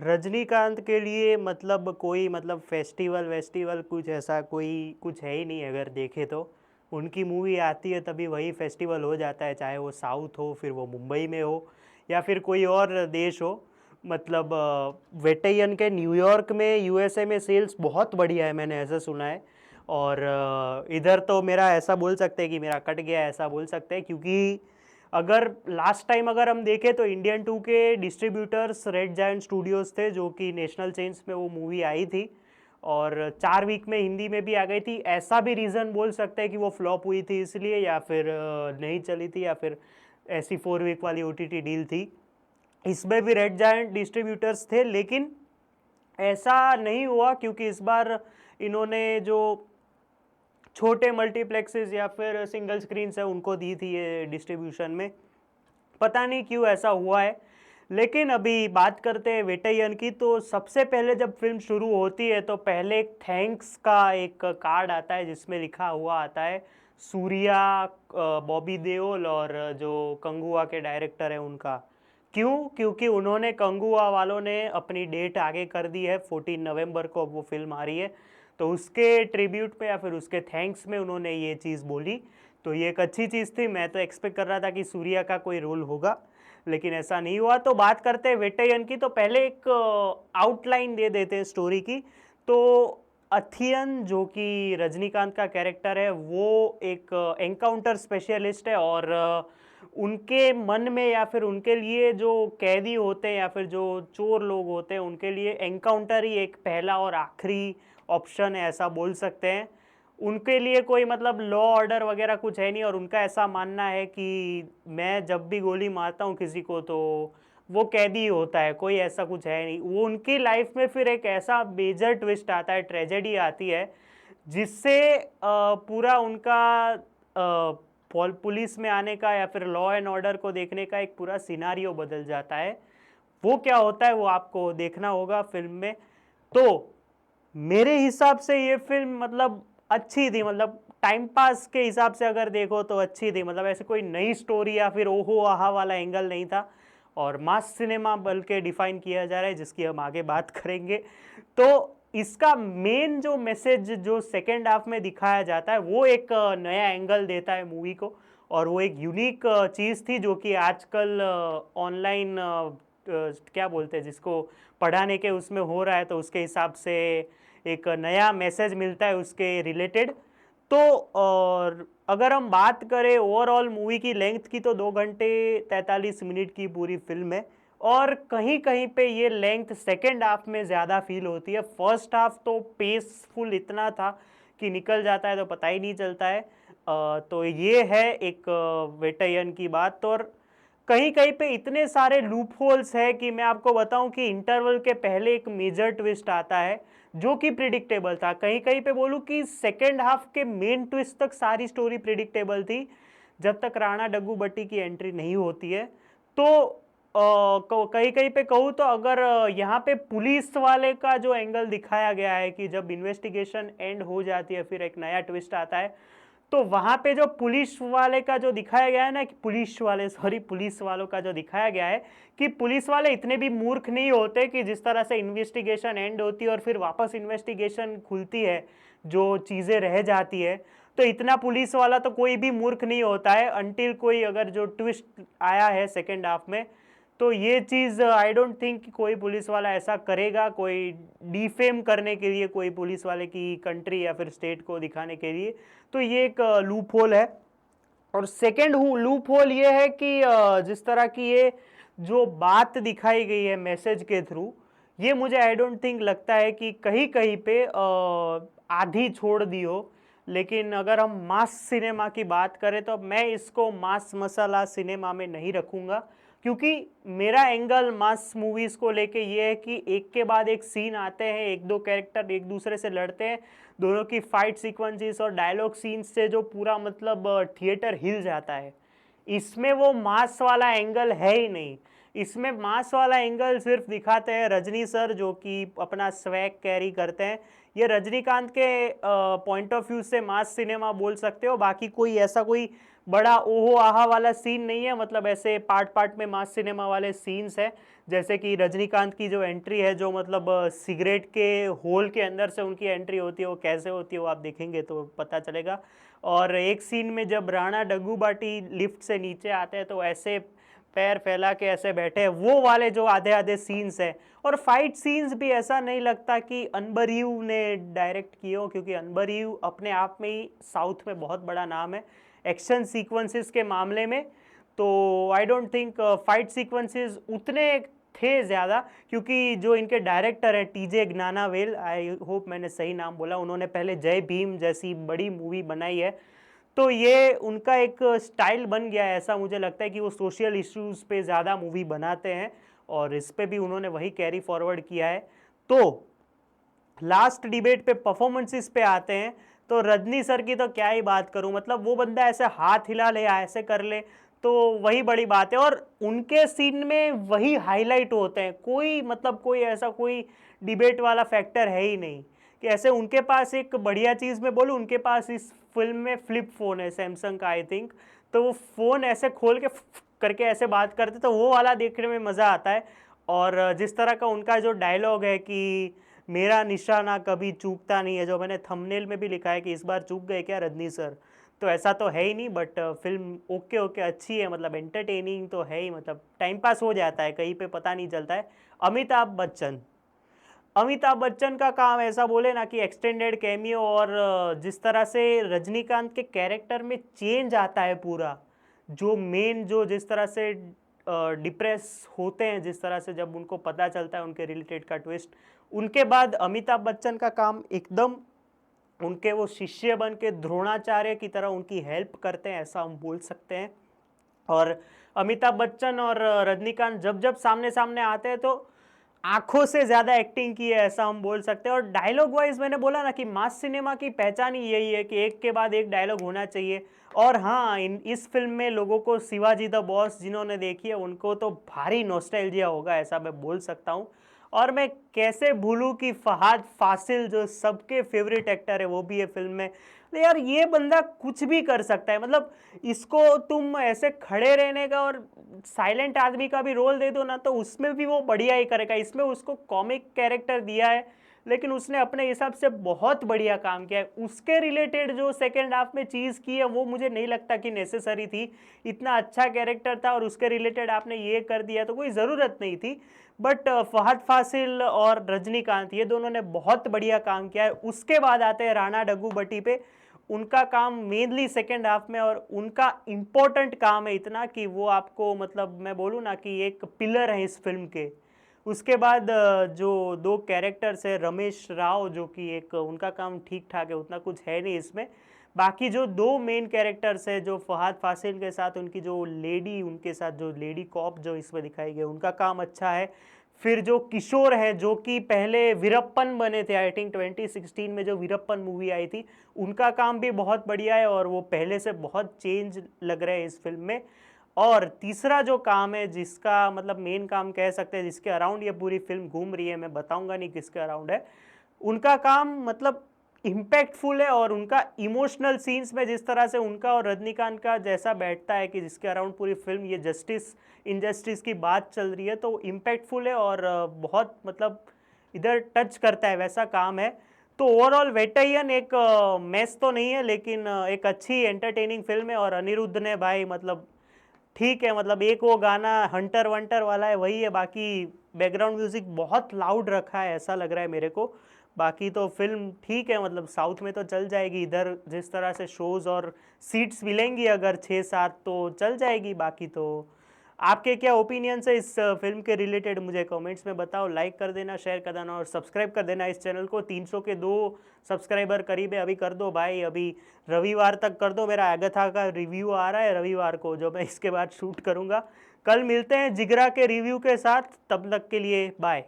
रजनीकांत के लिए मतलब कोई मतलब फेस्टिवल वेस्टिवल कुछ ऐसा कोई कुछ है ही नहीं अगर देखे तो। उनकी मूवी आती है तभी वही फेस्टिवल हो जाता है, चाहे वो साउथ हो, फिर वो मुंबई में हो या फिर कोई और देश हो। मतलब वेटेयन के न्यूयॉर्क में, यूएसए में सेल्स बहुत बढ़िया है, मैंने ऐसा सुना है। और इधर तो मेरा ऐसा बोल सकते हैं कि मेरा कट गया है, ऐसा बोल सकते हैं, क्योंकि अगर लास्ट टाइम अगर हम देखें तो इंडियन टू के डिस्ट्रीब्यूटर्स रेड जायंट स्टूडियोज थे, जो कि नेशनल चेन्स में वो मूवी आई थी और 4 वीक में हिंदी में भी आ गई थी। ऐसा भी रीज़न बोल सकते हैं कि वो फ्लॉप हुई थी इसलिए, या फिर नहीं चली थी, या फिर ऐसी 4 वीक वाली ओटीटी डील थी। इसमें भी रेड जायंट डिस्ट्रीब्यूटर्स थे, लेकिन ऐसा नहीं हुआ क्योंकि इस बार इन्होंने जो छोटे मल्टीप्लेक्सेस या फिर सिंगल स्क्रीन्स है उनको दी थी ये डिस्ट्रीब्यूशन में। पता नहीं क्यों ऐसा हुआ है। लेकिन अभी बात करते हैं वेटैयन की, तो सबसे पहले जब फिल्म शुरू होती है तो पहले एक थैंक्स का एक कार्ड आता है जिसमें लिखा हुआ आता है सूर्या, बॉबी देओल और जो कंगुआ के डायरेक्टर है उनका। क्यों? क्योंकि उन्होंने, कंगुआ वालों ने अपनी डेट आगे कर दी है, 14 नवंबर को अब वो फिल्म आ रही है, तो उसके ट्रिब्यूट में या फिर उसके थैंक्स में उन्होंने ये चीज़ बोली। तो ये एक अच्छी चीज़ थी। मैं तो एक्सपेक्ट कर रहा था कि सूर्या का कोई रोल होगा, लेकिन ऐसा नहीं हुआ। तो बात करते हैं वेटैयन की, तो पहले एक आउटलाइन दे देते हैं स्टोरी की। तो अथियन, जो कि रजनीकांत का कैरेक्टर है, वो एक एनकाउंटर स्पेशलिस्ट है और उनके मन में या फिर उनके लिए जो कैदी होते हैं या फिर जो चोर लोग होते हैं उनके लिए एनकाउंटर ही एक पहला और आखिरी ऑप्शन है, ऐसा बोल सकते हैं। उनके लिए कोई मतलब लॉ ऑर्डर वगैरह कुछ है नहीं, और उनका ऐसा मानना है कि मैं जब भी गोली मारता हूँ किसी को तो वो कैदी होता है, कोई ऐसा कुछ है नहीं। वो उनकी लाइफ में फिर एक ऐसा मेजर ट्विस्ट आता है, ट्रेजेडी आती है, जिससे पूरा उनका पुलिस में आने का या फिर लॉ एंड ऑर्डर को देखने का एक पूरा सिनारियो बदल जाता है। वो क्या होता है वो आपको देखना होगा फिल्म में। तो मेरे हिसाब से ये फिल्म मतलब अच्छी थी, मतलब टाइम पास के हिसाब से अगर देखो तो अच्छी थी। मतलब ऐसे कोई नई स्टोरी या फिर ओहो आहा वाला एंगल नहीं था, और मास सिनेमा बल्कि डिफाइन किया जा रहा है, जिसकी हम आगे बात करेंगे। तो इसका मेन जो मैसेज जो सेकेंड हाफ में दिखाया जाता है वो एक नया एंगल देता है मूवी को, और वो एक यूनिक चीज़ थी जो कि आजकल ऑनलाइन क्या बोलते हैं जिसको, पढ़ाने के उसमें हो रहा है, तो उसके हिसाब से एक नया मैसेज मिलता है उसके रिलेटेड। तो और अगर हम बात करें ओवरऑल मूवी की लेंथ की, तो 2 घंटे 43 मिनट की पूरी फिल्म है, और कहीं कहीं पे ये लेंथ सेकेंड हाफ में ज़्यादा फील होती है। फर्स्ट हाफ तो पेसफुल इतना था कि निकल जाता है तो पता ही नहीं चलता है। तो ये है एक वेटैयन की बात। और कहीं कहीं पे इतने सारे लूप होल्स है कि मैं आपको बताऊं कि इंटरवल के पहले एक मेजर ट्विस्ट आता है जो कि प्रिडिक्टेबल था। कहीं कहीं पे बोलूं कि सेकेंड हाफ के मेन ट्विस्ट तक सारी स्टोरी प्रिडिक्टेबल थी, जब तक राणा डग्गूबट्टी की एंट्री नहीं होती है। तो कहीं कहीं पे कहूँ तो अगर यहाँ पे पुलिस वाले का जो एंगल दिखाया गया है कि जब इन्वेस्टिगेशन एंड हो जाती है फिर एक नया ट्विस्ट आता है, तो वहां पे जो पुलिस वाले का जो दिखाया गया है ना, कि पुलिस वालों का जो दिखाया गया है कि पुलिस वाले इतने भी मूर्ख नहीं होते कि जिस तरह से इन्वेस्टिगेशन एंड होती है और फिर वापस इन्वेस्टिगेशन खुलती है, जो चीज़ें रह जाती है, तो इतना पुलिस वाला तो कोई भी मूर्ख नहीं होता है अनटिल कोई अगर जो ट्विस्ट आया है सेकेंड हाफ में। तो ये चीज़ आई डोंट थिंक कि कोई पुलिस वाला ऐसा करेगा, कोई डिफेम करने के लिए, कोई पुलिस वाले की कंट्री या फिर स्टेट को दिखाने के लिए। तो ये एक लूप होल है। और सेकेंड लूप होल ये है कि जिस तरह की ये जो बात दिखाई गई है मैसेज के थ्रू, ये मुझे आई डोंट थिंक लगता है कि कहीं कहीं पे आधी छोड़ दी हो। लेकिन अगर हम मास सिनेमा की बात करें तो मैं इसको मास मसाला सिनेमा में नहीं रखूंगा, क्योंकि मेरा एंगल मास मूवीज को लेके ये है कि एक के बाद एक सीन आते हैं, एक दो कैरेक्टर एक दूसरे से लड़ते हैं, दोनों की फाइट सीक्वेंसेस और डायलॉग सीन्स से जो पूरा मतलब थिएटर हिल जाता है। इसमें वो मास वाला एंगल है ही नहीं। इसमें मास वाला एंगल सिर्फ दिखाते हैं रजनी सर, जो कि अपना स्वैग कैरी करते हैं। ये रजनीकांत के पॉइंट ऑफ व्यू से मास सिनेमा बोल सकते हो, बाकी कोई ऐसा कोई बड़ा ओहो आहा वाला सीन नहीं है, मतलब ऐसे पार्ट पार्ट में मास सिनेमा वाले सीन्स हैं, जैसे कि रजनीकांत की जो एंट्री है, जो मतलब सिगरेट के होल के अंदर से उनकी एंट्री होती है, वो कैसे होती है वो आप देखेंगे तो पता चलेगा। और एक सीन में जब राणा डग्गूबाटी लिफ्ट से नीचे आते हैं तो ऐसे पैर फैला के ऐसे बैठे हैं, वो वाले जो आधे आधे सीन्स हैं। और फाइट सीन्स भी ऐसा नहीं लगता कि अनबरीव ने डायरेक्ट किए हो, क्योंकि अनबरीव अपने आप में ही साउथ में बहुत बड़ा नाम है एक्शन सीक्वेंसेस के मामले में। तो I don't think fight sequences उतने थे ज़्यादा, क्योंकि जो इनके डायरेक्टर हैं टीजे ज्ञानावेल, आई होप मैंने सही नाम बोला, उन्होंने पहले जय भीम जैसी बड़ी मूवी बनाई है, तो ये उनका एक स्टाइल बन गया है। ऐसा मुझे लगता है कि वो सोशल इश्यूज़ पे ज़्यादा मूवी बनाते हैं, और इस पे भी उन्होंने वही कैरी फॉरवर्ड किया है। तो लास्ट डिबेट पे परफॉर्मेंसेस पे आते हैं, तो रजनी सर की तो क्या ही बात करूं, मतलब वो बंदा ऐसे हाथ हिला ले, ऐसे कर ले, तो वही बड़ी बात है। और उनके सीन में वही हाईलाइट होते हैं, कोई मतलब कोई ऐसा कोई डिबेट वाला फैक्टर है ही नहीं कि ऐसे उनके पास एक बढ़िया चीज़ में बोलूँ, उनके पास इस फिल्म में फ्लिप फ़ोन है सैमसंग का आई थिंक, तो वो फ़ोन ऐसे खोल के करके ऐसे बात करते, तो वो वाला देखने में मज़ा आता है। और जिस तरह का उनका जो डायलॉग है कि मेरा निशाना कभी चूकता नहीं है, जो मैंने थंबनेल में भी लिखा है कि इस बार चूक गए क्या रजनी सर, तो ऐसा तो है ही नहीं, बट फिल्म ओके ओके अच्छी है, मतलब एंटरटेनिंग तो है ही, मतलब टाइम पास हो जाता है, कहीं पे पता नहीं चलता है। अमिताभ बच्चन, अमिताभ बच्चन का काम ऐसा बोले ना कि एक्सटेंडेड कैमियो, और जिस तरह से रजनीकांत के कैरेक्टर में चेंज आता है पूरा, जो मेन जो जिस तरह से डिप्रेस होते हैं, जिस तरह से जब उनको पता चलता है उनके रिलेटेड का ट्विस्ट, उनके बाद अमिताभ बच्चन का काम एकदम उनके वो शिष्य बन के द्रोणाचार्य की तरह उनकी हेल्प करते हैं, ऐसा हम बोल सकते हैं। और अमिताभ बच्चन और रजनीकांत जब जब सामने सामने आते हैं तो आंखों से ज़्यादा एक्टिंग की है, ऐसा हम बोल सकते हैं। और डायलॉग वाइज मैंने बोला ना कि मास सिनेमा की पहचान ही यही है कि एक के बाद एक डायलॉग होना चाहिए। और हाँ, इस फिल्म में लोगों को शिवाजी द बॉस जिन्होंने देखी है उनको तो भारी नॉस्टैल्जिया होगा, ऐसा मैं बोल सकता हूँ। और मैं कैसे भूलूं कि फहाद फासिल जो सबके फेवरेट एक्टर है वो भी है फिल्म में। तो यार ये बंदा कुछ भी कर सकता है, मतलब इसको तुम ऐसे खड़े रहने का और साइलेंट आदमी का भी रोल दे दो ना, तो उसमें भी वो बढ़िया ही करेगा। इसमें उसको कॉमिक कैरेक्टर दिया है, लेकिन उसने अपने हिसाब से बहुत बढ़िया काम किया है। उसके रिलेटेड जो सेकेंड हाफ में चीज़ की है वो मुझे नहीं लगता कि नेसेसरी थी, इतना अच्छा कैरेक्टर था और उसके रिलेटेड आपने ये कर दिया तो कोई ज़रूरत नहीं थी। बट फहद फासिल और रजनीकांत ये दोनों ने बहुत बढ़िया काम किया है। उसके बाद आते हैं राणा डग्गूबाटी पे, उनका काम मेनली सेकेंड हाफ में, और उनका इम्पोर्टेंट काम है इतना कि वो आपको मतलब मैं बोलूँ ना कि एक पिलर है इस फिल्म के। उसके बाद जो दो कैरेक्टर्स है रमेश राव, जो कि एक उनका काम ठीक ठाक है, उतना कुछ है नहीं इसमें। बाकी जो दो मेन कैरेक्टर्स है, जो फहद फासिल के साथ उनकी जो लेडी, उनके साथ जो लेडी कॉप जो इसमें दिखाई गई, उनका काम अच्छा है। फिर जो किशोर है जो कि पहले वीरप्पन बने थे, आई थिंक 2016 में जो वीरप्पन मूवी आई थी, उनका काम भी बहुत बढ़िया है और वो पहले से बहुत चेंज लग रहे हैं इस फिल्म में। और तीसरा जो काम है, जिसका मतलब मेन काम कह सकते हैं, जिसके अराउंड ये पूरी फिल्म घूम रही है, मैं बताऊंगा नहीं किसके अराउंड है, उनका काम मतलब इम्पैक्टफुल है। और उनका इमोशनल सीन्स में जिस तरह से उनका और रजनीकांत का जैसा बैठता है कि जिसके अराउंड पूरी फिल्म ये जस्टिस इनजस्टिस की बात चल रही है, तो इम्पैक्टफुल है और बहुत मतलब इधर टच करता है, वैसा काम है। तो ओवरऑल वेटाइयन एक मैस तो नहीं है, लेकिन एक अच्छी एंटरटेनिंग फिल्म है। और अनिरुद्ध ने भाई मतलब ठीक है, मतलब एक वो गाना हंटर वंटर वाला है वही है, बाकी बैकग्राउंड म्यूजिक बहुत लाउड रखा है ऐसा लग रहा है मेरे को। बाकी तो फिल्म ठीक है, मतलब साउथ में तो चल जाएगी, इधर जिस तरह से शोज़ और सीट्स मिलेंगी अगर 6-7 तो चल जाएगी। बाकी तो आपके क्या ओपिनियंस है इस फिल्म के रिलेटेड, मुझे कमेंट्स में बताओ। लाइक कर देना, शेयर कर देना और सब्सक्राइब कर देना इस चैनल को। 300 के 2 सब्सक्राइबर करीब है, अभी कर दो भाई, अभी रविवार तक कर दो। मेरा अगाथा का रिव्यू आ रहा है रविवार को, जो मैं इसके बाद शूट करूँगा। कल मिलते हैं जिगरा के रिव्यू के साथ, तब तक के लिए बाय।